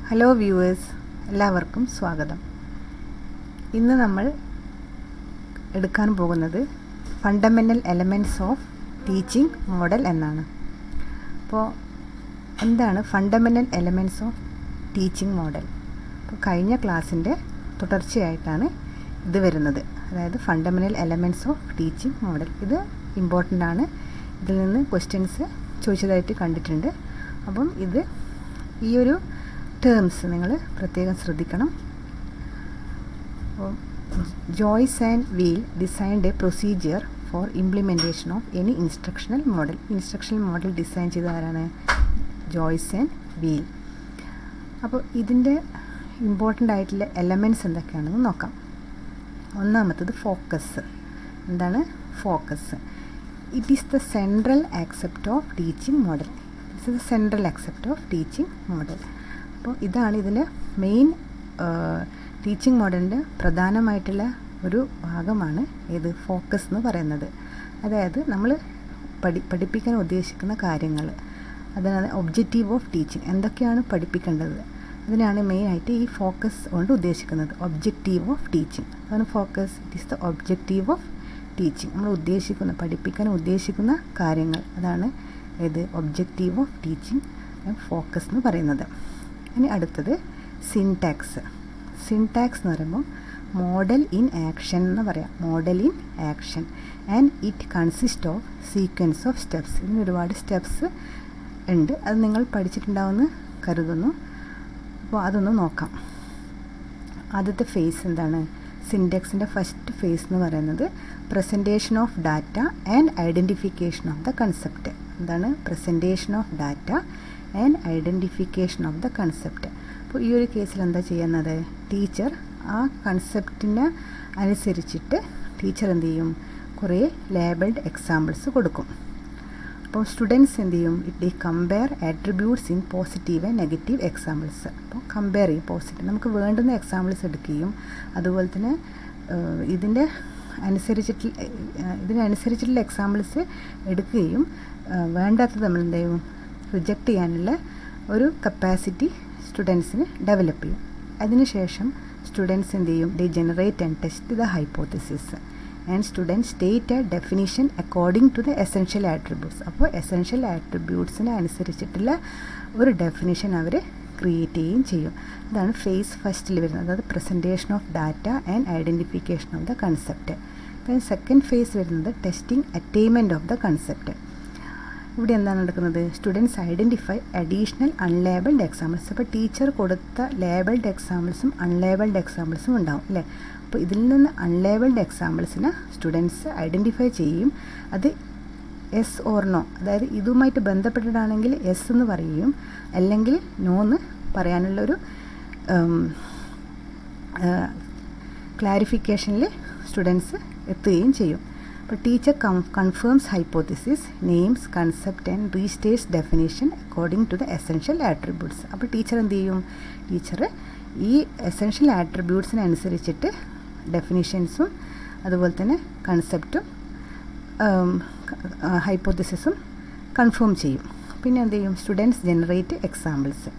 Hello viewers, എല്ലാവർക്കും സ്വാഗതം. ഇന്ന് നമ്മൾ എടുക്കാൻ പോകുന്നത് fundamental elements of teaching model എന്നാണ്. അപ്പോൾ എന്താണ് fundamental elements of teaching model? അപ്പോൾ കഴിഞ്ഞ ക്ലാസ്സിൻ്റെ തുടർച്ചയായിട്ടാണ് ഇത് വരുന്നത്. അതായത് fundamental elements of teaching model. ഇത് ഇമ്പോർട്ടൻ്റ് ആണ്. ഇതിൽ നിന്ന് ക്വസ്റ്റ്യൻസ് ചോദിച്ചതായിട്ട് കണ്ടിട്ടുണ്ട്. അപ്പം ഈ ഒരു ടേംസ് നിങ്ങൾ പ്രത്യേകം ശ്രദ്ധിക്കണം. Joyce and Weil designed a procedure for implementation of any instructional model. Instructional model design ചെയ്ത ആരാണ്? Joyce and Weil. അപ്പോൾ ഇതിൻ്റെ ഇമ്പോർട്ടൻ്റ് ആയിട്ടുള്ള എലമെൻറ്റ്സ് എന്തൊക്കെയാണെന്ന് നോക്കാം. ഒന്നാമത്തത് ഫോക്കസ്. എന്താണ് focus? It is the central accept of teaching model. It's the central accept of teaching model. അപ്പോൾ ഇതാണ് ഇതിൻ്റെ മെയിൻ ടീച്ചിങ് മോഡലിൻ്റെ പ്രധാനമായിട്ടുള്ള ഒരു ഭാഗമാണ് ഏത് ഫോക്കസ് എന്ന് പറയുന്നത്. അതായത് നമ്മൾ പഠിപ്പിക്കാൻ ഉദ്ദേശിക്കുന്ന കാര്യങ്ങൾ, അതിനാണ് ഒബ്ജക്റ്റീവ് ഓഫ് ടീച്ചിങ്. എന്തൊക്കെയാണ് പഠിപ്പിക്കേണ്ടത്, അതിനാണ് മെയിനായിട്ട് ഈ ഫോക്കസ് കൊണ്ട് ഉദ്ദേശിക്കുന്നത്. ഒബ്ജക്റ്റീവ് ഓഫ് ടീച്ചിങ് അതാണ് focus. It is the objective of teaching. നമ്മൾ പഠിപ്പിക്കാൻ ഉദ്ദേശിക്കുന്ന കാര്യങ്ങൾ, അതാണ് ഏത് ഒബ്ജക്റ്റീവ് ഓഫ് ടീച്ചിങ് ഫോക്കസ് എന്ന് പറയുന്നത്. ഇനി അടുത്തത് സിൻടാക്സ്. സിൻടാക്സ് എന്ന് പറയുമ്പോൾ മോഡൽ ഇൻ ആക്ഷൻ എന്ന് പറയാം. Model in action and it consist of sequence of steps. ഇതിന് ഒരുപാട് സ്റ്റെപ്സ് ഉണ്ട്. അത് നിങ്ങൾ പഠിച്ചിട്ടുണ്ടാവുമെന്ന് കരുതുന്നു. അപ്പോൾ അതൊന്ന് നോക്കാം. ആദ്യത്തെ ഫേസ് എന്താണ്? സിൻടാക്സിൻ്റെ ഫസ്റ്റ് ഫേസ് എന്ന് പറയുന്നത് presentation of data and identification of the concept. എന്താണ് presentation of data and identification of the concept. അപ്പോൾ ഈ ഒരു കേസിൽ എന്താ ചെയ്യുന്നത്? ടീച്ചർ ആ കൺസെപ്റ്റിന് അനുസരിച്ചിട്ട് ടീച്ചർ എന്ത് ചെയ്യും? കുറേ ലേബിൾഡ് എക്സാമ്പിൾസ് കൊടുക്കും. അപ്പോൾ സ്റ്റുഡൻസ് എന്ത് ചെയ്യും? It compare attributes in positive and negative examples. അപ്പോൾ കമ്പയർ ചെയ്യും. പോസിറ്റീവ് നമുക്ക് വേണ്ടുന്ന എക്സാമ്പിൾസ് എടുക്കുകയും അതുപോലെ തന്നെ ഇതിനനുസരിച്ചിട്ടുള്ള എക്സാമ്പിൾസ് എടുക്കുകയും വേണ്ടാത്തത് നമ്മൾ എന്ത് ചെയ്യും? റിജക്റ്റ് ചെയ്യാനുള്ള ഒരു കപ്പാസിറ്റി സ്റ്റുഡൻസിന് ഡെവലപ്പ് ചെയ്യും. അതിനുശേഷം സ്റ്റുഡൻസ് എന്ത് ചെയ്യും? They generate and test the hypothesis and students state a definition according to the essential attributes. അപ്പോൾ എസെൻഷ്യൽ ആട്രിബ്യൂട്ട്സിന് അനുസരിച്ചിട്ടുള്ള ഒരു ഡെഫിനിഷൻ അവർ ക്രിയേറ്റ് ചെയ്യുകയും ചെയ്യും. അതാണ് ഫേസ് ഫസ്റ്റിൽ വരുന്നത്. അതായത് presentation of data and identification of the concept. പിന്നെ സെക്കൻഡ് ഫേസ് വരുന്നത് testing attainment of the concept. ഇവിടെ എന്താണ് നടക്കുന്നത്? Students identify additional unlabelled examples. അപ്പോൾ ടീച്ചർ കൊടുത്ത ലേബിൾഡ് എക്സാമ്പിൾസും അൺലേബിൾഡ് എക്സാമ്പിൾസും ഉണ്ടാവും അല്ലേ? അപ്പോൾ ഇതിൽ നിന്ന് അൺലേബിൾഡ് എക്സാമ്പിൾസിനെ സ്റ്റുഡൻസ് ഐഡൻറ്റിഫൈ ചെയ്യും. അത് എസ് ഓർ നോ, അതായത് ഇതുമായിട്ട് ബന്ധപ്പെട്ടിട്ടാണെങ്കിൽ എസ് എന്ന് പറയുകയും അല്ലെങ്കിൽ നോ എന്ന് പറയാനുള്ളൊരു ക്ലാരിഫിക്കേഷനിൽ സ്റ്റുഡൻസ് എത്തുകയും ചെയ്യും. അപ്പോൾ teacher confirms hypothesis, names concept and restates definition according to the essential attributes. അപ്പോൾ ടീച്ചർ എന്ത് ചെയ്യും? ടീച്ചർ ഈ എസെൻഷ്യൽ ആട്രിബ്യൂട്ട്സിനനുസരിച്ചിട്ട് ഡെഫിനിഷൻസും അതുപോലെ തന്നെ കൺസെപ്റ്റും ഹൈപ്പോത്തിസിസും കൺഫേം ചെയ്യും. പിന്നെ എന്ത് ചെയ്യും? Students generate examples.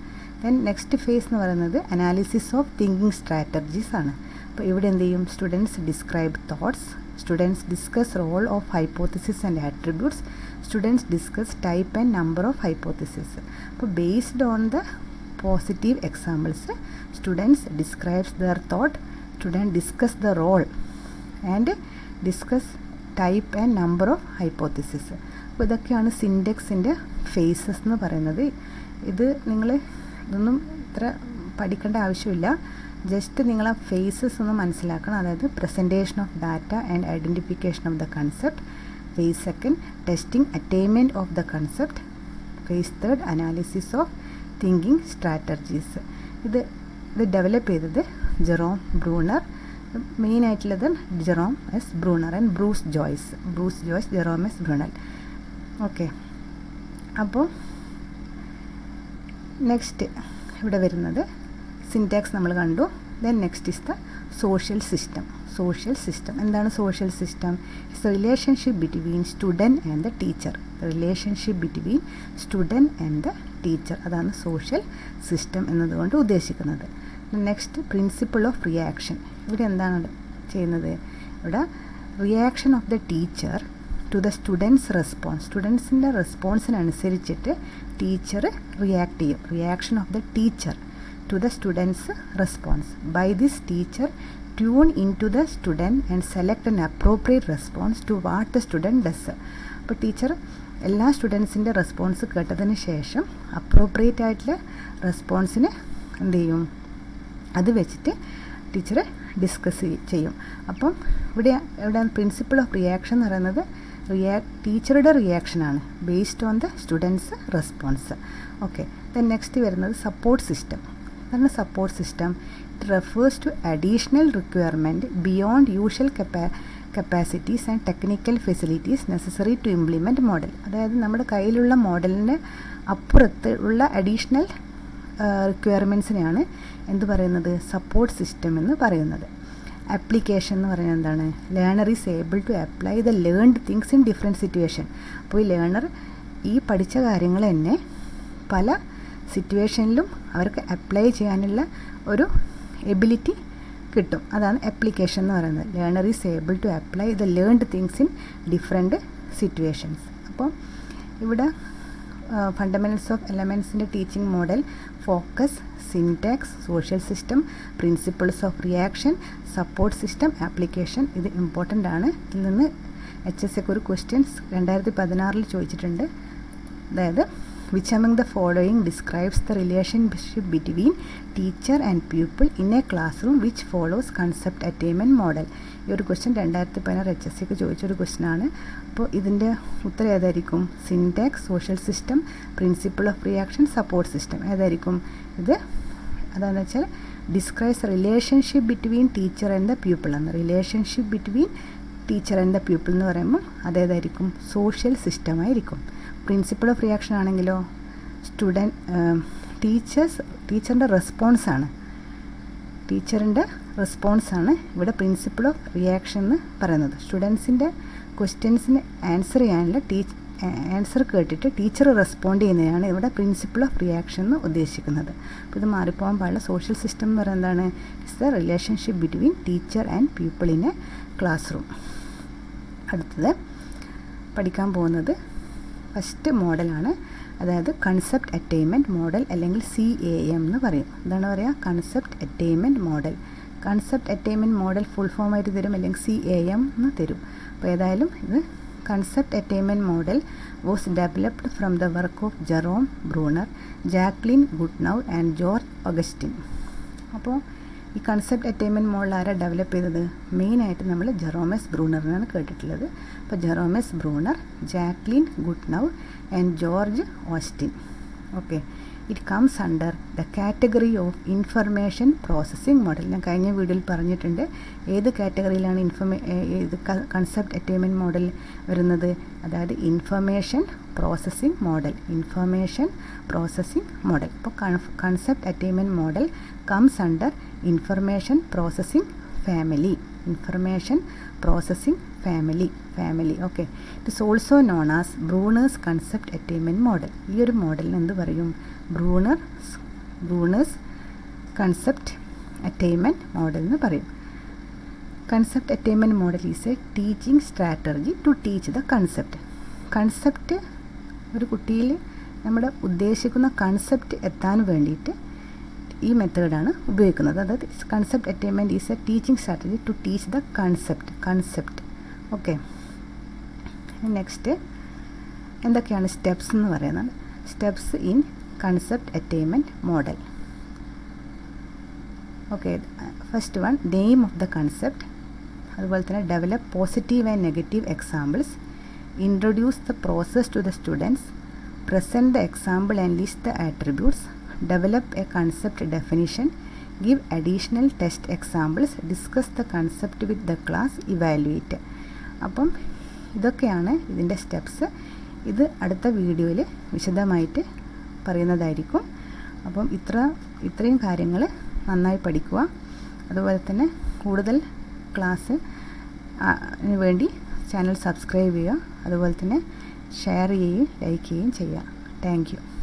Then next face എന്ന് പറയുന്നത് അനാലിസിസ് ഓഫ് തിങ്കിങ് സ്ട്രാറ്റജീസ് ആണ്. അപ്പോൾ ഇവിടെ എന്ത് ചെയ്യും? Students describe thoughts, students discuss role of hypothesis and attributes, students discuss type and number of hypothesis. അപ്പോൾ based on the positive examples students describes their thought, student discuss the role and discuss type and number of hypothesis. അപ്പോൾ ഇതൊക്കെയാണ് സിൻടാക്സിൻ്റെ faces എന്ന് പറയുന്നത്. ഇതൊന്നും ഇത്ര പഠിക്കേണ്ട ആവശ്യമില്ല. Just നിങ്ങൾ ആ ഫേസസ് ഒന്ന് മനസ്സിലാക്കണം. അതായത് presentation of data and identification of the concept, phase second testing attainment of the concept, phase third analysis of thinking strategies. ഇത് ഡെവലപ്പ് ചെയ്തത് ജെറോം ബ്രൂണർ. മെയിനായിട്ടുള്ളത് Jerome S Bruner and Bruce Joyce, Jerome S Bruner. Okay. അപ്പോൾ next ഇവിടെ വരുന്നത് syntax നമ്മൾ കണ്ടു. Then next is the social system. Social system. എന്താണ് social system? It's the relationship between student and the teacher. The relationship between student and the teacher. അതാണ് social system എന്നതുകൊണ്ട് ഉദ്ദേശിക്കുന്നത്. Next principle of reaction. ഇവിടെ എന്താണ് ചെയ്യുന്നത്? ഇവിടെ reaction of the teacher to the students response. സ്റ്റുഡൻസിൻ്റെ റെസ്പോൺസിനനുസരിച്ചിട്ട് teacher react ചെയ്യും. Reaction of the teacher to the students' response. By this, teacher tune into the student and select an appropriate response to what the student does. അപ്പോൾ teacher എല്ലാ സ്റ്റുഡൻസിൻ്റെ response കേട്ടതിന് ശേഷം appropriate ആയിട്ടുള്ള റെസ്പോൺസിന് എന്ത് ചെയ്യും? അത് വെച്ചിട്ട് ടീച്ചർ ഡിസ്കസ് ചെയ്യും. അപ്പം ഇവിടെ പ്രിൻസിപ്പിൾ ഓഫ് റിയാക്ഷൻ എന്ന് പറയുന്നത് ടീച്ചറുടെ റിയാക്ഷനാണ് based on the students response. Okay. Then next വരുന്നത് സപ്പോർട്ട് സിസ്റ്റം. അതാണ് support system. It refers to additional requirement beyond usual capacities and technical facilities necessary to implement model. അതായത് നമ്മുടെ കയ്യിലുള്ള മോഡലിന് അപ്പുറത്ത് ഉള്ള അഡീഷണൽ റിക്വയർമെൻറ്റ്സിനെയാണ് എന്ത് പറയുന്നത്? സപ്പോർട്ട് സിസ്റ്റം എന്ന് പറയുന്നത്. ആപ്ലിക്കേഷൻ എന്ന് പറയുന്നത് എന്താണ്? Learner is able to apply the learned things in different situation. അപ്പോൾ ഈ ലേണർ ഈ പഠിച്ച കാര്യങ്ങൾ തന്നെ പല സിറ്റുവേഷനിലും അവർക്ക് അപ്ലൈ ചെയ്യാനുള്ള ഒരു എബിലിറ്റി കിട്ടും. അതാണ് ആപ്ലിക്കേഷൻ എന്ന് പറയുന്നത്. Learner is able to apply the learned things in different situations. അപ്പോൾ ഇവിടെ ഫണ്ടമെൻറ്റൽസ് ഓഫ് എലമെൻറ്റ്സിൻ്റെ teaching model, focus, syntax, social system, principles of reaction, support system, application. ഇത് ഇമ്പോർട്ടൻ്റ് ആണ്. ഇതിൽ നിന്ന് HSK ഒരു ക്വസ്റ്റ്യൻസ് 2016 ചോദിച്ചിട്ടുണ്ട്. അതായത് which among the following describes the relationship between teacher and pupil in a classroom which follows concept attainment model. ഈ ഒരു question 2016 HSK ചോദിച്ചൊരു ക്വസ്റ്റ്യനാണ്. അപ്പോൾ ഇതിൻ്റെ ഉത്തരം ഏതായിരിക്കും? Syntax, social system, principle of reaction, support system. ഏതായിരിക്കും ഇത്? അതാണെന്ന് വെച്ചാൽ describes relationship between teacher and the pupil എന്ന്. Relationship between teacher and the pupil എന്ന് പറയുമ്പോൾ അതേതായിരിക്കും? സോഷ്യൽ സിസ്റ്റമായിരിക്കും. പ്രിൻസിപ്പിൾ ഓഫ് റിയാക്ഷൻ ആണെങ്കിലോ ടീച്ചറിൻ്റെ റെസ്പോൺസാണ്. ഇവിടെ പ്രിൻസിപ്പിൾ ഓഫ് റിയാക്ഷൻ എന്ന് പറയുന്നത്. സ്റ്റുഡൻസിൻ്റെ ക്വസ്റ്റ്യൻസിന് ആൻസർ ചെയ്യാനുള്ള ആൻസർ കേട്ടിട്ട് ടീച്ചർ റെസ്പോണ്ട് ചെയ്യുന്നതാണ് ഇവിടെ പ്രിൻസിപ്പിൾ ഓഫ് റിയാക്ഷൻ എന്ന് ഉദ്ദേശിക്കുന്നത്. അപ്പോൾ ഇത് മാറിപ്പോകാൻ പാടില്ല. സോഷ്യൽ സിസ്റ്റം എന്ന് പറയുന്നത് എന്താണ്? It's the relationship between teacher and people in a classroom. അടുത്തത് പഠിക്കാൻ പോകുന്നത് ഫസ്റ്റ് മോഡലാണ്. അതായത് കൺസെപ്റ്റ് അറ്റൈൻമെൻറ്റ് മോഡൽ അല്ലെങ്കിൽ CAM എന്ന് പറയും. എന്താണ് പറയുക? Concept attainment model. Concept attainment model full form ആയിട്ട് തരും, അല്ലെങ്കിൽ CAM എന്ന് തരും. അപ്പോൾ ഏതായാലും ഇത് concept attainment model was developed from the work of Jerome Bruner, Jacqueline Goodnow and George Augustine. അപ്പോൾ ഈ കൺസെപ്റ്റ് അറ്റൈൻമെൻറ്റ് മോഡൽ ആരാ ഡെവലപ്പ് ചെയ്തത്? മെയിനായിട്ട് നമ്മൾ ജെറോമസ് ബ്രൂണറിനാണ് കേട്ടിട്ടുള്ളത്. അപ്പോൾ ജെറോമസ് Bruner, Jacqueline Goodnow and George Austin. Okay. It comes under the category of information processing model. ഞാൻ കഴിഞ്ഞ വീഡിയോയിൽ പറഞ്ഞിട്ടുണ്ട് ഏത് കാറ്റഗറിയിലാണ് ഇത് കൺസെപ്റ്റ് അറ്റൈൻമെൻറ്റ് മോഡൽ വരുന്നത്. അതായത് ഇൻഫർമേഷൻ പ്രോസസ്സിംഗ് മോഡൽ. അപ്പോൾ concept attainment model comes under information processing family. Okay. It is also known as Brunner's concept attainment model. ഈ ഒരു മോഡലിന് എന്ത് പറയും? ബ്രൂണേഴ്സ് കൺസെപ്റ്റ് അറ്റൈൻമെൻറ്റ് മോഡൽ എന്ന് പറയും. Concept attainment model is a teaching strategy to teach the concept ഒരു കുട്ടിയിൽ നമ്മുടെ ഉദ്ദേശിക്കുന്ന കൺസെപ്റ്റ് എത്താൻ വേണ്ടിയിട്ട് ഈ മെത്തേഡാണ് ഉപയോഗിക്കുന്നത്. അതായത് concept attainment is a teaching strategy to teach the concept. Okay. Next എന്തൊക്കെയാണ് സ്റ്റെപ്സ് എന്ന് പറയുന്നത്? Steps in concept attainment model. Okay. First one, name of the concept. അതുപോലെ തന്നെ develop positive and negative examples, introduce the process to the students, present the example and list the attributes, develop a concept definition, give additional test examples, discuss the concept with the class, evaluate. അപ്പം ഇതൊക്കെയാണ് ഇതിൻ്റെ steps. ഇത് അടുത്ത വീഡിയോയിൽ വിശദമായിട്ട് പറയുന്നതായിരിക്കും. അപ്പം ഇത്രയും കാര്യങ്ങൾ നന്നായി പഠിക്കുക. അതുപോലെ തന്നെ കൂടുതൽ ക്ലാസ് വേണ്ടി ചാനൽ സബ്സ്ക്രൈബ് ചെയ്യുക. അതുപോലെ തന്നെ ഷെയർ ചെയ്യുകയും ലൈക്ക് ചെയ്യുകയും ചെയ്യുക. Thank you.